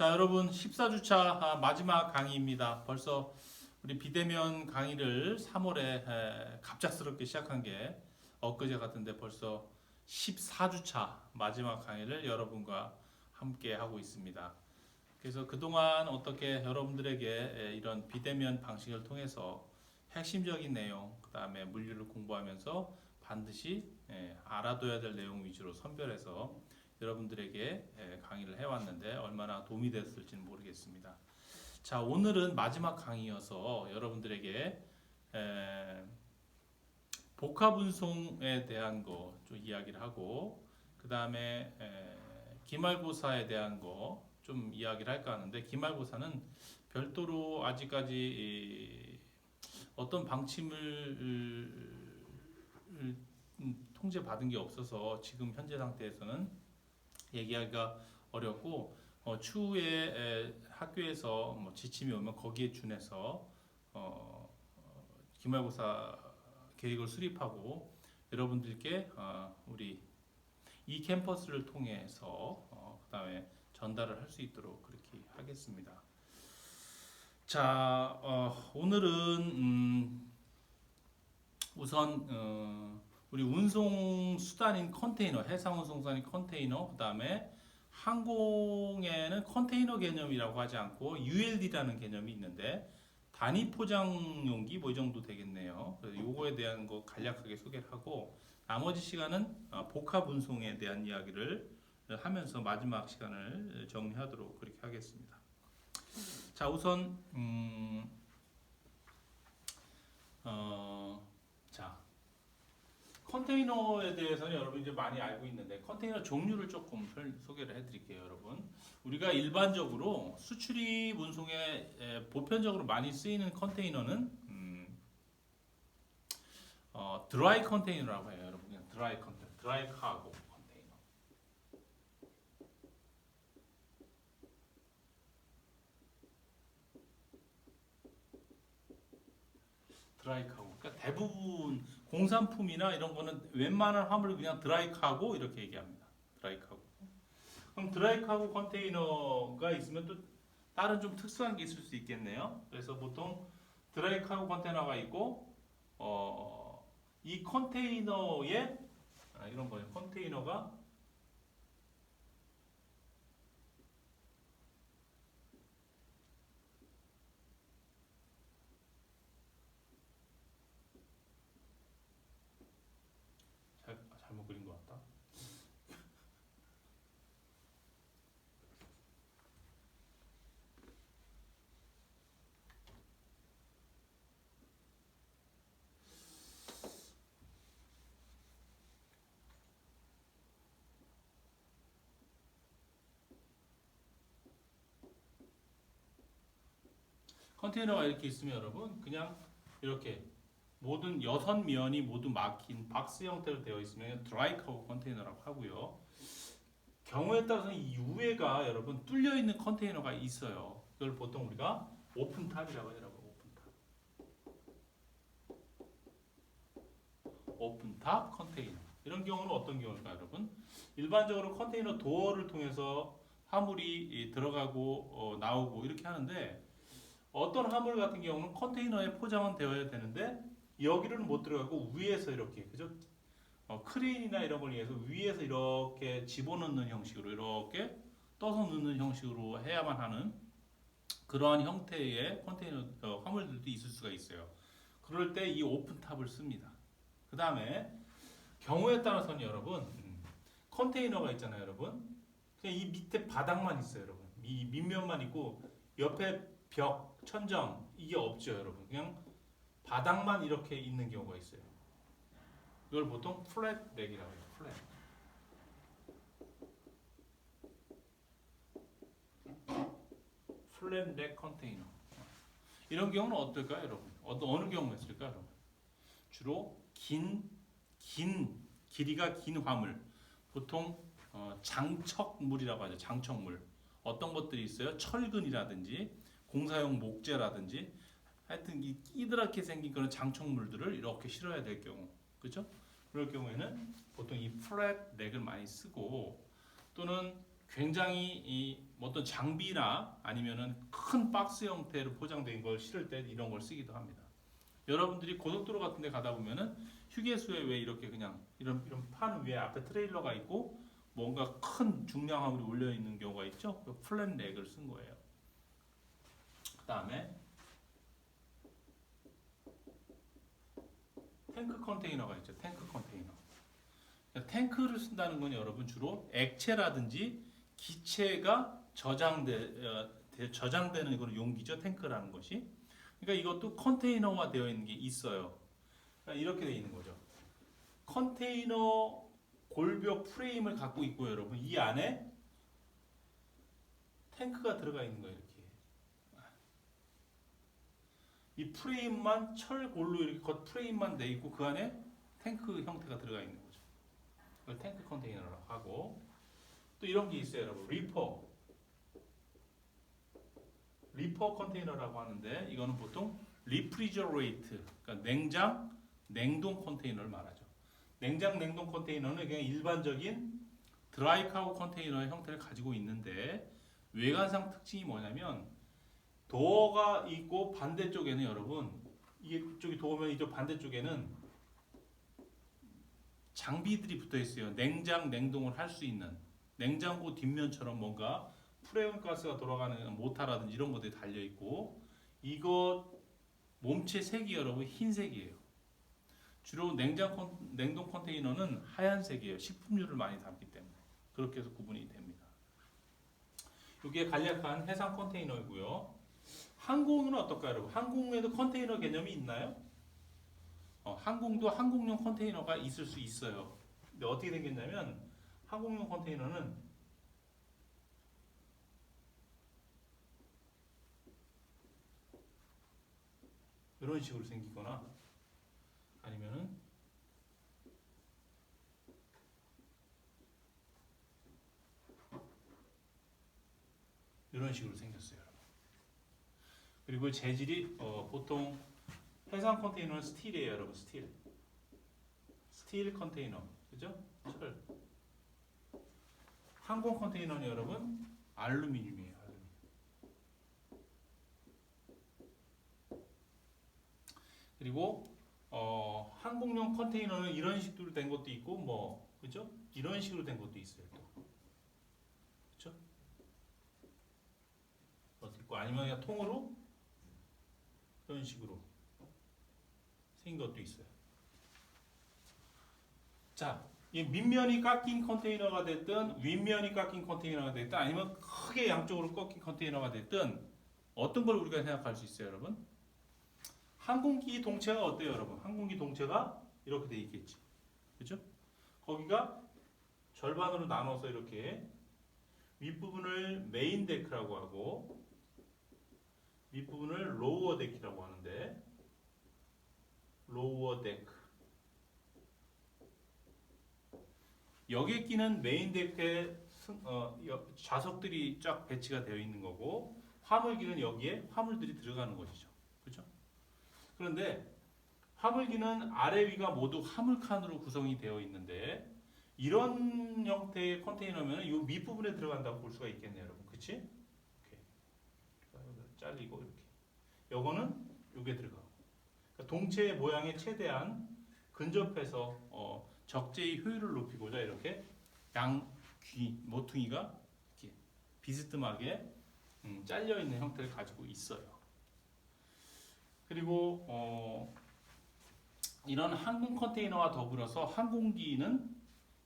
자, 여러분 14주차 마지막 강의입니다. 벌써 우리 비대면 강의를 3월에 갑작스럽게 시작한 게 엊그제 같은데 벌써 14주차 마지막 강의를 여러분과 함께 하고 있습니다. 그래서 그동안 어떻게 여러분들에게 이런 비대면 방식을 통해서 핵심적인 내용, 그 다음에 물리를 공부하면서 반드시 알아둬야 될 내용 위주로 선별해서 여러분들에게 강의를 해왔는데 얼마나 도움이 됐을지는 모르겠습니다. 자, 오늘은 마지막 강의여서 여러분들에게 복합운송에 대한 거 좀 이야기를 하고, 그 다음에 기말고사에 대한 거 좀 이야기를 할까 하는데, 기말고사는 별도로 아직까지 어떤 방침을 통제받은 게 없어서 지금 현재 상태에서는 얘기하기가 어렵고, 추후에 학교에서 뭐 지침이 오면 거기에 준해서 기말고사 계획을 수립하고 여러분들께 우리 이 캠퍼스를 통해서 그다음에 전달을 할 수 있도록 그렇게 하겠습니다. 자, 오늘은 우선 우리 운송 수단인 컨테이너, 해상 운송 수단인 컨테이너, 그다음에 항공에는 컨테이너 개념이라고 하지 않고 ULD라는 개념이 있는데 단위 포장 용기 뭐 이 정도 되겠네요. 그래서 요거에 대한 거 간략하게 소개를 하고 나머지 시간은 복합 운송에 대한 이야기를 하면서 마지막 시간을 정리하도록 그렇게 하겠습니다. 자, 우선 자, 컨테이너에 대해서는 여러분 이제 많이 알고 있는데 컨테이너 종류를 조금 소개를 해드릴게요, 여러분. 우리가 일반적으로 수출입 운송에 보편적으로 많이 쓰이는 컨테이너는 드라이 컨테이너라고 해요, 여러분. 그냥 드라이 컨테이너, 드라이 카고 컨테이너. 드라이 카고. 그러니까 대부분 공산품이나 이런 거는 웬만한 화물을 그냥 드라이 카고 이렇게 얘기합니다. 드라이 카고. 그럼 드라이 카고 컨테이너가 있으면 또 다른 좀 특수한 게 있을 수 있겠네요. 그래서 보통 드라이 카고 컨테이너가 있고 이 컨테이너에 이런 거예요. 컨테이너가 잘못 그린 것 같다. 컨테이너가 이렇게 있으면 여러분 그냥 이렇게 모든 6면이 모두 막힌 박스 형태로 되어 있으면 드라이 카고 컨테이너라고 하고요. 경우에 따라서는 이 위에가 여러분 뚫려 있는 컨테이너가 있어요. 이걸 보통 우리가 오픈 탑이라고 하더라고요. 오픈 탑 컨테이너. 이런 경우는 어떤 경우일까요, 여러분? 일반적으로 컨테이너 도어를 통해서 화물이 들어가고 나오고 이렇게 하는데 어떤 화물 같은 경우는 컨테이너에 포장은 되어야 되는데 여기로는 못 들어가고 위에서 이렇게, 그죠? 크레인이나 이런 걸 이용해서 위에서 이렇게 집어넣는 형식으로 이렇게 떠서 넣는 형식으로 해야만 하는 그러한 형태의 컨테이너 화물들도 있을 수가 있어요. 그럴 때 이 오픈탑을 씁니다. 그 다음에 경우에 따라서는 여러분 컨테이너가 있잖아요, 여러분. 그냥 이 밑에 바닥만 있어요, 여러분. 이 밑면만 있고 옆에 벽, 천정 이게 없죠, 여러분. 그냥 바닥만 이렇게 있는 경우가 있어요. 이걸 보통 플랫 렉이라고 해요. 플랫. 플랫 렉 컨테이너. 이런 경우는 어떨까요, 여러분? 어느 경우가 있을까요, 여러분? 주로 길이가 긴 화물. 보통 장척물이라고 하죠. 장척물. 어떤 것들이 있어요? 철근이라든지 공사용 목재라든지 하여튼 이 끼드랗게 생긴 그런 장척물들을 이렇게 실어야 될 경우, 그렇죠? 그럴 경우에는 보통 이 플랫 렉을 많이 쓰고 또는 굉장히 이 어떤 장비나 아니면은 큰 박스 형태로 포장된 걸 실을 때 이런 걸 쓰기도 합니다. 여러분들이 고속도로 같은 데 가다 보면은 휴게소에 왜 이렇게 그냥 이런 판 위에 앞에 트레일러가 있고 뭔가 큰 중량 화물이 올려 있는 경우가 있죠. 그 플랫 렉을 쓴 거예요. 그다음에 탱크 컨테이너가 있죠. 탱크 컨테이너. 탱크를 쓴다는 건 여러분 주로 액체라든지 기체가 저장되는 그런 용기죠. 탱크라는 것이. 그러니까 이것도 컨테이너화 되어 있는 게 있어요. 그러니까 이렇게 되어 있는 거죠. 컨테이너 골벽 프레임을 갖고 있고 여러분 이 안에 탱크가 들어가 있는 거예요. 이렇게 이 프레임만 철골로 이렇게 겉 프레임만 돼 있고 그 안에 탱크 형태가 들어가 있는 거죠. 그걸 탱크 컨테이너라고 하고 또 이런 게 있어요, 여러분. 리퍼 컨테이너라고 하는데 이거는 보통 리프리저레이트, 그러니까 냉동 컨테이너를 말하죠. 냉동 컨테이너는 그냥 일반적인 드라이 카고 컨테이너의 형태를 가지고 있는데 외관상 특징이 뭐냐면 도어가 있고 반대쪽에는 여러분 이쪽이 도어면 이쪽 반대쪽에는 장비들이 붙어 있어요. 냉동을 할 수 있는 냉장고 뒷면처럼 뭔가 프레온 가스가 돌아가는 모터라든지 이런 것들이 달려 있고 이거 몸체 색이 여러분 흰색이에요. 주로 냉동 컨테이너는 하얀색이에요. 식품류를 많이 담기 때문에 그렇게 해서 구분이 됩니다. 이게 간략한 해상 컨테이너이고요. 항공은 어떨까요, 여러분? 항공에도 컨테이너 개념이 있나요? 항공도 항공용 컨테이너가 있을 수 있어요. 근데 어떻게 생겼냐면 항공용 컨테이너는 이런 식으로 생기거나 아니면은 이런 식으로 생겼어요, 여러분. 그리고 재질이 보통 해상 컨테이너는 스틸이에요, 여러분. 스틸 컨테이너, 그죠? 철. 항공 컨테이너는 여러분 알루미늄이에요. 그리고 항공용 컨테이너는 이런 식으로 된 것도 있고 뭐 그죠? 이런 식으로 된 것도 있어요. 또 그죠? 있고 아니면 그냥 통으로 이런 식으로 생긴 것도 있어요. 자, 이 밑면이 깎인 컨테이너가 됐든 윗면이 깎인 컨테이너가 됐든 아니면 크게 양쪽으로 꺾인 컨테이너가 됐든 어떤 걸 우리가 생각할 수 있어요, 여러분? 항공기 동체가 어때요, 여러분? 항공기 동체가 이렇게 돼 있겠지. 그죠? 거기가 절반으로 나눠서 이렇게 윗부분을 메인 데크라고 하고 윗부분을 로우어 데크라고 하는데 로우어 데크 여기에 끼는 메인 데크에 좌석들이 쫙 배치가 되어 있는 거고 화물기는 여기에 화물들이 들어가는 것이죠. 그렇죠? 그런데 화물기는 아래 위가 모두 화물칸으로 구성이 되어 있는데 이런 형태의 컨테이너면 이 밑부분에 들어간다고 볼 수가 있겠네요, 여러분. 그치? 이렇게 잘리고 이렇게. 요거는 요게 들어가고. 그러니까 동체의 모양에 최대한 근접해서 적재의 효율을 높이고자 이렇게 모퉁이가 이렇게 비스듬하게 잘려 있는 형태를 가지고 있어요. 그리고 이런 항공 컨테이너와 더불어서 항공기는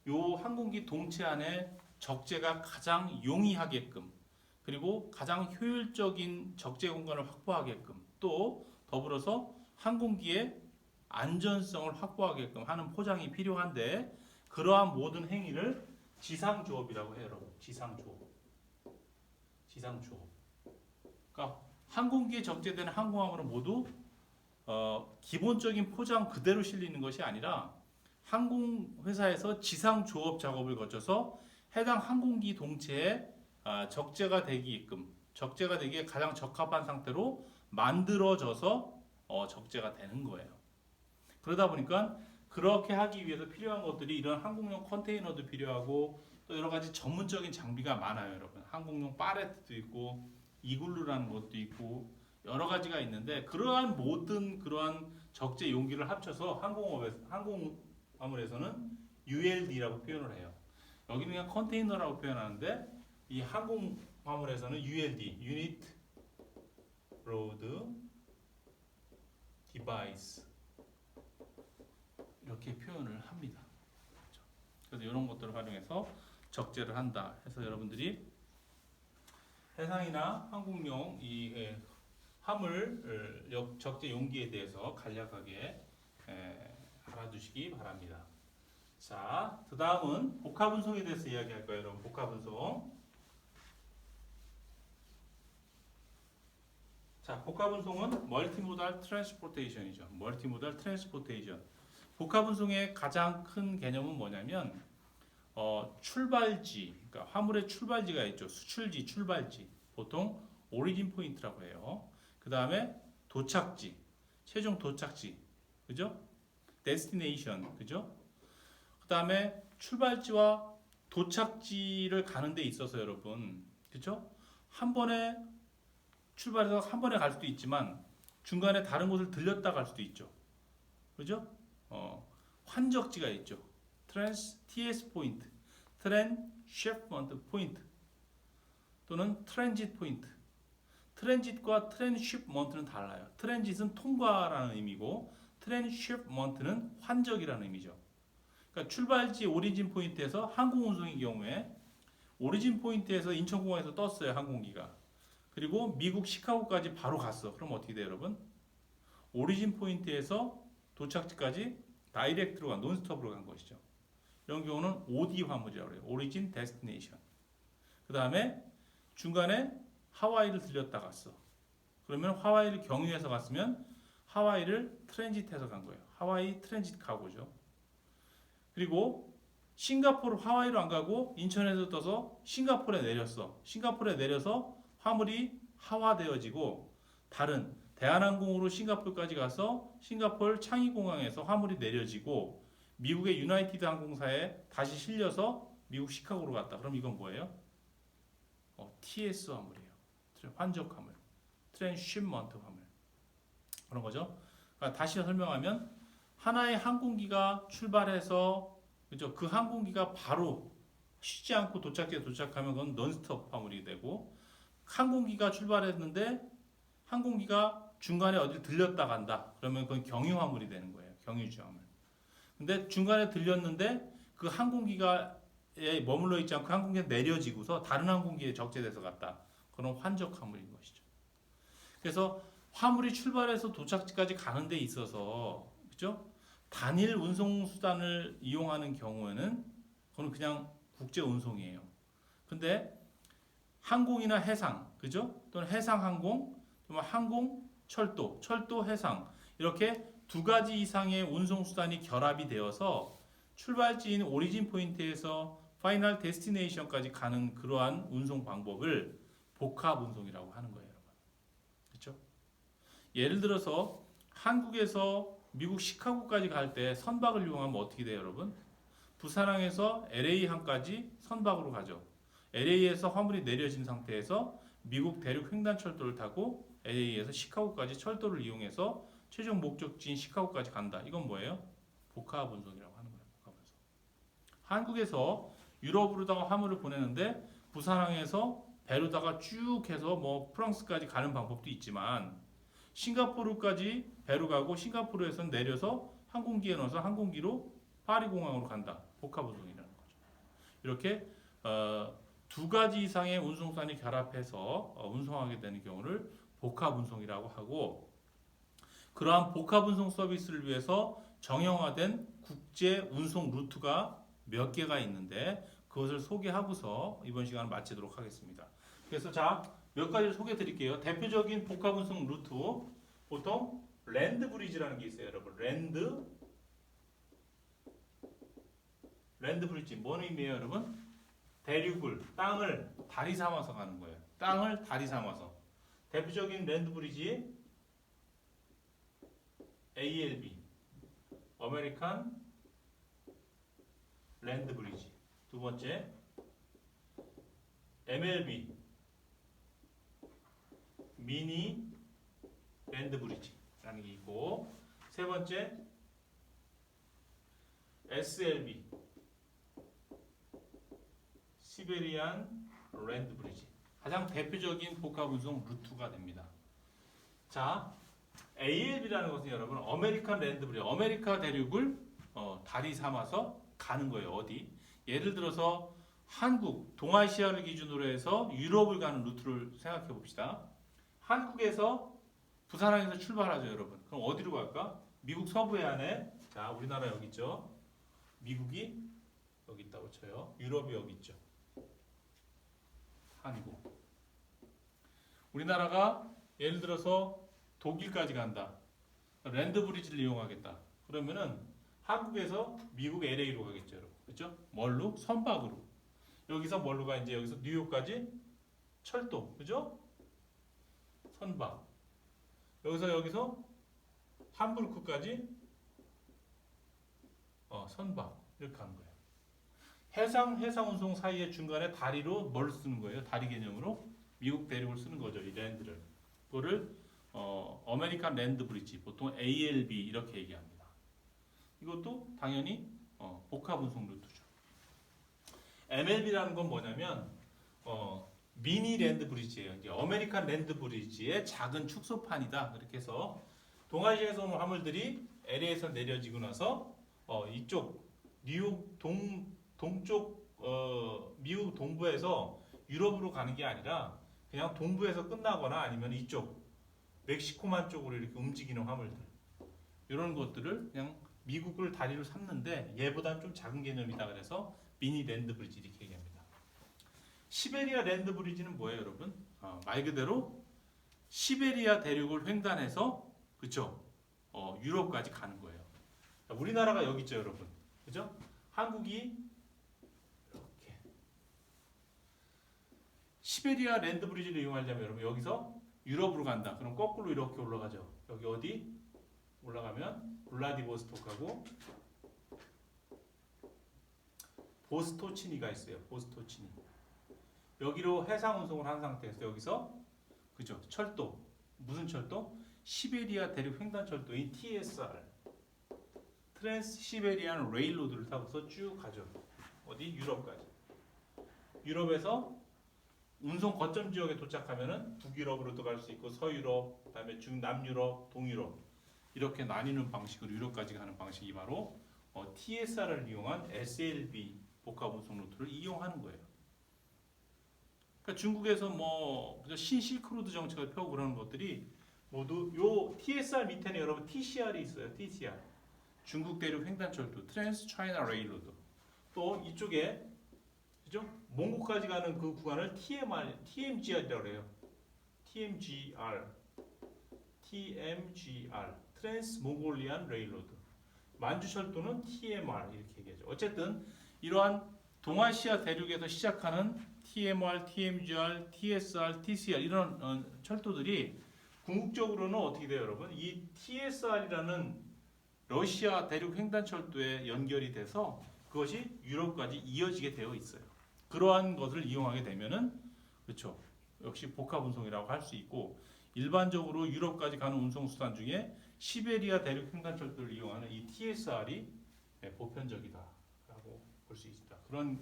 요 항공기 동체 안에 적재가 가장 용이하게끔 그리고 가장 효율적인 적재 공간을 확보하게끔 또 더불어서 항공기의 안전성을 확보하게끔 하는 포장이 필요한데 그러한 모든 행위를 지상조업이라고 해요, 여러분. 지상조업. 그러니까 항공기에 적재되는 항공함은 모두 기본적인 포장 그대로 실리는 것이 아니라 항공회사에서 지상조업 작업을 거쳐서 해당 항공기 동체에 적재가 되기에 가장 적합한 상태로 만들어져서 적재가 되는 거예요. 그러다 보니까 그렇게 하기 위해서 필요한 것들이 이런 항공용 컨테이너도 필요하고 또 여러 가지 전문적인 장비가 많아요, 여러분. 항공용 파레트도 있고 이글루라는 것도 있고 여러 가지가 있는데 그러한 모든 그러한 적재 용기를 합쳐서 항공화물에서는 ULD라고 표현을 해요. 여기는 그냥 컨테이너라고 표현하는데 이 항공화물에서는 ULD, Unit Load Device 이렇게 표현을 합니다. 그래서 이런 것들을 활용해서 적재를 한다 해서 여러분들이 해상이나 항공용 이 화물 적재 용기에 대해서 간략하게 알아두시기 바랍니다. 자, 그 다음은 복합운송에 대해서 이야기할 거예요, 여러분. 복합운송. 자, 복합운송은 멀티모달 트랜스포테이션이죠. 멀티모달 트랜스포테이션. 복합운송의 가장 큰 개념은 뭐냐면 출발지, 그러니까 화물의 출발지가 있죠. 수출지, 출발지. 보통 오리진 포인트라고 해요. 그 다음에 도착지, 최종 도착지, 그죠? 데스티네이션, 그죠? 그 다음에 출발지와 도착지를 가는 데 있어서 여러분, 그죠? 한 번에 출발해서 한 번에 갈 수도 있지만 중간에 다른 곳을 들렸다 갈 수도 있죠. 그죠? 환적지가 있죠. TS 포인트, 트랜시프먼트 포인트 또는 트랜짓 포인트. 트랜짓과 트랜시프먼트는 달라요. 트랜짓은 통과라는 의미고 트랜시프먼트는 환적이라는 의미죠. 그러니까 출발지 오리진 포인트에서 항공운송의 경우에 오리진 포인트에서 인천공항에서 떴어요, 항공기가. 그리고 미국 시카고까지 바로 갔어. 그럼 어떻게 돼요, 여러분? 오리진 포인트에서 도착지까지 다이렉트로 간, 논스톱으로 간 것이죠. 이런 경우는 OD 화물이라고 해요. 오리진 데스티네이션. 그 다음에 중간에 하와이를 들렸다 갔어. 그러면 하와이를 경유해서 갔으면 하와이를 트랜짓해서 간 거예요. 하와이 트랜짓 카고죠. 그리고 싱가포르 하와이로 안 가고 인천에서 떠서 싱가포르에 내렸어. 싱가포르에 내려서 화물이 하화되어지고 다른 대한항공으로 싱가포르까지 가서 싱가포르 창의공항에서 화물이 내려지고 미국의 유나이티드 항공사에 다시 실려서 미국 시카고로 갔다. 그럼 이건 뭐예요? TS 화물이에요. 환적 화물, 트랜시프먼트 화물 그런 거죠. 그러니까 다시 설명하면 하나의 항공기가 출발해서 그죠? 그 항공기가 바로 쉬지 않고 도착지에 도착하면 그건 논스톱 화물이 되고 항공기가 출발했는데 항공기가 중간에 어디 들렸다 간다. 그러면 그건 경유 화물이 되는 거예요. 경유지 화물. 근데 중간에 들렸는데 그 항공기가에 머물러 있지 않고 항공기가 내려지고서 다른 항공기에 적재돼서 갔다. 그런 환적 화물인 것이죠. 그래서 화물이 출발해서 도착지까지 가는 데 있어서 그죠? 단일 운송 수단을 이용하는 경우에는 그건 그냥 국제 운송이에요. 근데 항공이나 해상, 그죠? 또는 해상 항공, 또는 항공, 철도, 철도 해상 이렇게 두 가지 이상의 운송 수단이 결합이 되어서 출발지인 오리진 포인트에서 파이널 데스티네이션까지 가는 그러한 운송 방법을 복합 운송이라고 하는 거예요, 여러분. 그렇죠? 예를 들어서 한국에서 미국 시카고까지 갈 때 선박을 이용하면 어떻게 돼요, 여러분? 부산항에서 LA항까지 선박으로 가죠. LA에서 화물이 내려진 상태에서 미국 대륙 횡단철도를 타고 LA에서 시카고까지 철도를 이용해서 최종 목적지인 시카고까지 간다. 이건 뭐예요? 복합 운송이라고 하는 거예요. 복합 운송. 한국에서 유럽으로다가 화물을 보내는데 부산항에서 배로다가 쭉 해서 뭐 프랑스까지 가는 방법도 있지만 싱가포르까지 배로 가고 싱가포르에서 내려서 항공기에 넣어서 항공기로 파리 공항으로 간다. 복합 운송이라는 거죠. 이렇게 두 가지 이상의 운송수단이 결합해서 운송하게 되는 경우를 복합 운송이라고 하고 그러한 복합 운송 서비스를 위해서 정형화된 국제 운송 루트가 몇 개가 있는데 그것을 소개하고서 이번 시간을 마치도록 하겠습니다. 그래서 자, 몇 가지를 소개해 드릴게요. 대표적인 복합 운송 루트 보통 랜드 브리지라는 게 있어요, 여러분. 랜드 브리지 뭔 의미예요, 여러분? 대륙을 땅을 다리 삼아서 가는 거예요. 땅을 다리 삼아서. 대표적인 랜드 브리지 ALB 아메리칸 랜드 브리지. 두 번째 MLB 미니 랜드 브리지라는 게 있고, 세 번째 SLB 시베리안 랜드 브리지. 가장 대표적인 복합 운송 루트가 됩니다. 자, ALB라는 것은 여러분 아메리칸 랜드 브리지, 아메리카 대륙을 다리 삼아서 가는 거예요. 어디? 예를 들어서 한국, 동아시아를 기준으로 해서 유럽을 가는 루트를 생각해 봅시다. 한국에서 부산항에서 출발하죠, 여러분. 그럼 어디로 갈까? 미국 서부 해안에, 자, 우리나라 여기 있죠. 미국이 여기 있다고 쳐요. 유럽이 여기 있죠. 한국. 우리나라가 예를 들어서 독일까지 간다. 랜드 브리지를 이용하겠다. 그러면은 한국에서 미국 LA로 가겠죠, 여러분. 그렇죠? 뭘로? 선박으로. 여기서 뭘로 가? 이제 여기서 뉴욕까지 철도. 그죠? 선박. 여기서 함부르크까지 선박. 이렇게 가는 거예요. 해상 운송 사이의 중간에 다리로 뭘 쓰는 거예요? 다리 개념으로 미국 대륙을 쓰는 거죠. 이 랜드를. 그거를 아메리칸 랜드 브리지, 보통 ALB 이렇게 얘기합니다. 이것도 당연히 복합 운송 루트죠. MLB라는 건 뭐냐면 미니 랜드 브리지예요. 이제 아메리칸 랜드 브리지의 작은 축소판이다. 그렇게 해서 동아시아에서 오는 화물들이 LA에서 내려지고 나서 이쪽 뉴욕 동쪽 미국 동부에서 유럽으로 가는 게 아니라 그냥 동부에서 끝나거나 아니면 이쪽 멕시코만 쪽으로 이렇게 움직이는 화물들, 이런 것들을 그냥 미국을 다리로 삼는데 얘보다는 좀 작은 개념이다. 그래서 미니 랜드 브리지 이렇게 얘기합니다. 시베리아 랜드 브리지는 뭐예요, 여러분? 말 그대로 시베리아 대륙을 횡단해서, 그쵸? 유럽까지 가는 거예요. 우리나라가 여기 있죠, 여러분. 그죠? 한국이 이렇게 시베리아 랜드 브리지를 이용하려면 여러분 여기서 유럽으로 간다. 그럼 거꾸로 이렇게 올라가죠. 여기 어디? 올라가면 블라디보스토크하고 보스토치니가 있어요. 보스토치니. 여기로 해상 운송을 한 상태에서 여기서, 그죠? 철도. 무슨 철도? 시베리아 대륙 횡단 철도인 TSR. 트랜스 시베리안 레일로드를 타고서 쭉 가죠. 어디? 유럽까지. 유럽에서 운송 거점 지역에 도착하면은 북유럽으로도 갈 수 있고 서유럽, 그다음에 중남유럽, 동유럽 이렇게 나뉘는 방식으로 유럽까지 가는 방식이 바로 TSR을 이용한 SLB 복합 운송 루트를 이용하는 거예요. 그러니까 중국에서 신실크로드 정책을 펴고 그러는 것들이 모두 요 TSR 밑에는 여러분 TCR이 있어요. TCR. 중국 대륙 횡단철도 트랜스 차이나 레일로드. 또 이쪽에, 그죠? 몽고까지 가는 그 구간을 TMGR이라고 해요. TMGR. 트랜스 몽골리안 레일로드. 만주철도는 TMR 이렇게 얘기하죠. 어쨌든 이러한 동아시아 대륙에서 시작하는 TMR, TMGR, TSR, TCR 이런 철도들이 궁극적으로는 어떻게 돼요, 여러분? 이 TSR이라는 러시아 대륙 횡단철도에 연결이 돼서 그것이 유럽까지 이어지게 되어 있어요. 그러한 것을 이용하게 되면은, 그렇죠, 역시 복합 운송이라고 할 수 있고, 일반적으로 유럽까지 가는 운송 수단 중에 시베리아 대륙 횡단철도를 이용하는 이 TSR이 보편적이다라고 볼 수 있습니다. 그런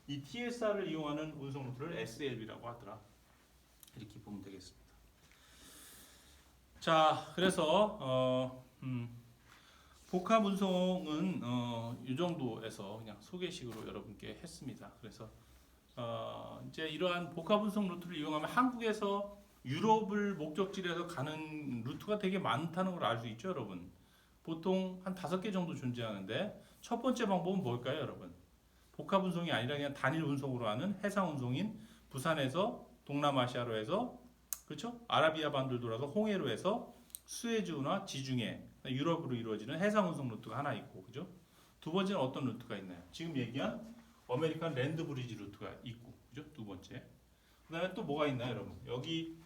이 TSR을 이용하는 운송 루트를 SLB라고 하더라. 이렇게 보면 되겠습니다. 자, 그래서 복합 운송은 이 정도에서 그냥 소개식으로 여러분께 했습니다. 그래서 이제 이러한 복합 운송 루트를 이용하면 한국에서 유럽을 목적지로 해서 가는 루트가 되게 많다는 걸 알 수 있죠, 여러분. 보통 한 5개 정도 존재하는데 첫 번째 방법은 뭘까요, 여러분? 복합 운송이 아니라 그냥 단일 운송으로 하는 해상 운송인 부산에서 동남아시아로 해서, 그렇죠? 아라비아 반도를 돌아서 홍해로 해서 수에즈나 지중해, 유럽으로 이루어지는 해상 운송 루트가 하나 있고, 그죠? 두 번째는 어떤 루트가 있나요? 지금 얘기한 아메리칸 랜드 브리지 루트가 있고, 그죠? 두 번째. 그다음에 또 뭐가 있나요, 여러분? 여기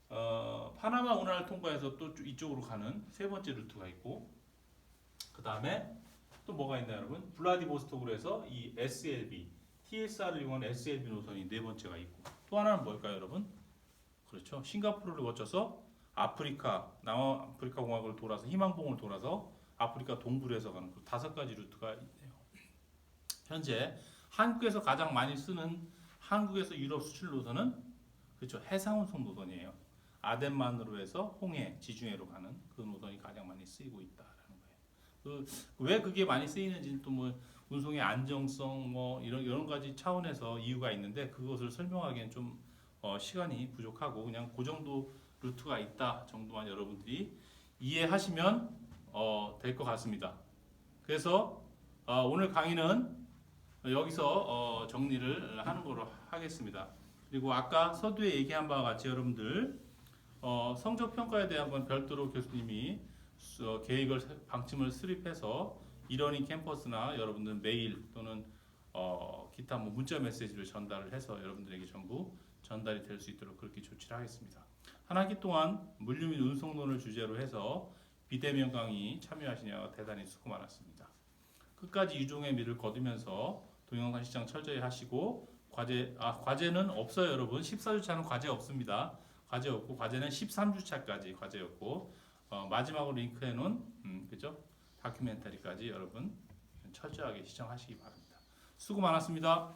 파나마 운하를 통과해서 또 이쪽으로 가는 세 번째 루트가 있고, 그다음에 또 뭐가 있나요, 여러분? 블라디보스톡으로 해서 이 SLB, TSR을 이용한 SLB 노선이 네 번째가 있고 또 하나는 뭘까요, 여러분? 그렇죠. 싱가포르를 거쳐서 아프리카, 남아프리카 공화국을 돌아서 희망봉을 돌아서 아프리카 동부로 해서 가는 그 다섯 가지 루트가 있네요. 현재 한국에서 가장 많이 쓰는 한국에서 유럽 수출 노선은 그렇죠. 해상운송 노선이에요. 아덴만으로 해서 홍해, 지중해로 가는 그 노선이 가장 많이 쓰이고 있다라는 거예요. 왜 그게 많이 쓰이는지는 또 뭐 운송의 안정성 뭐 이런 가지 차원에서 이유가 있는데 그것을 설명하기엔 좀 시간이 부족하고 그냥 그 정도 루트가 있다 정도만 여러분들이 이해하시면 될 것 같습니다. 그래서 오늘 강의는 여기서 정리를 하는 거로 하겠습니다. 그리고 아까 서두에 얘기한 바와 같이 여러분들 성적 평가에 대한 건 별도로 교수님이 계획을 방침을 수립해서 이러닝 캠퍼스나 여러분들 메일 또는 기타 뭐 문자 메시지를 전달을 해서 여러분들에게 전부 전달이 될 수 있도록 그렇게 조치를 하겠습니다. 한 학기 동안 물류 및 운송론을 주제로 해서 비대면 강의 참여하시냐 대단히 수고 많았습니다. 끝까지 유종의 미를 거두면서 동영상 시청 철저히 하시고 과제는 없어요, 여러분. 14주차는 과제 없습니다. 과제 없고 과제는 13주차까지 과제였고 마지막으로 링크해 놓은 그죠? 다큐멘터리까지 여러분 철저하게 시청하시기 바랍니다. 수고 많았습니다.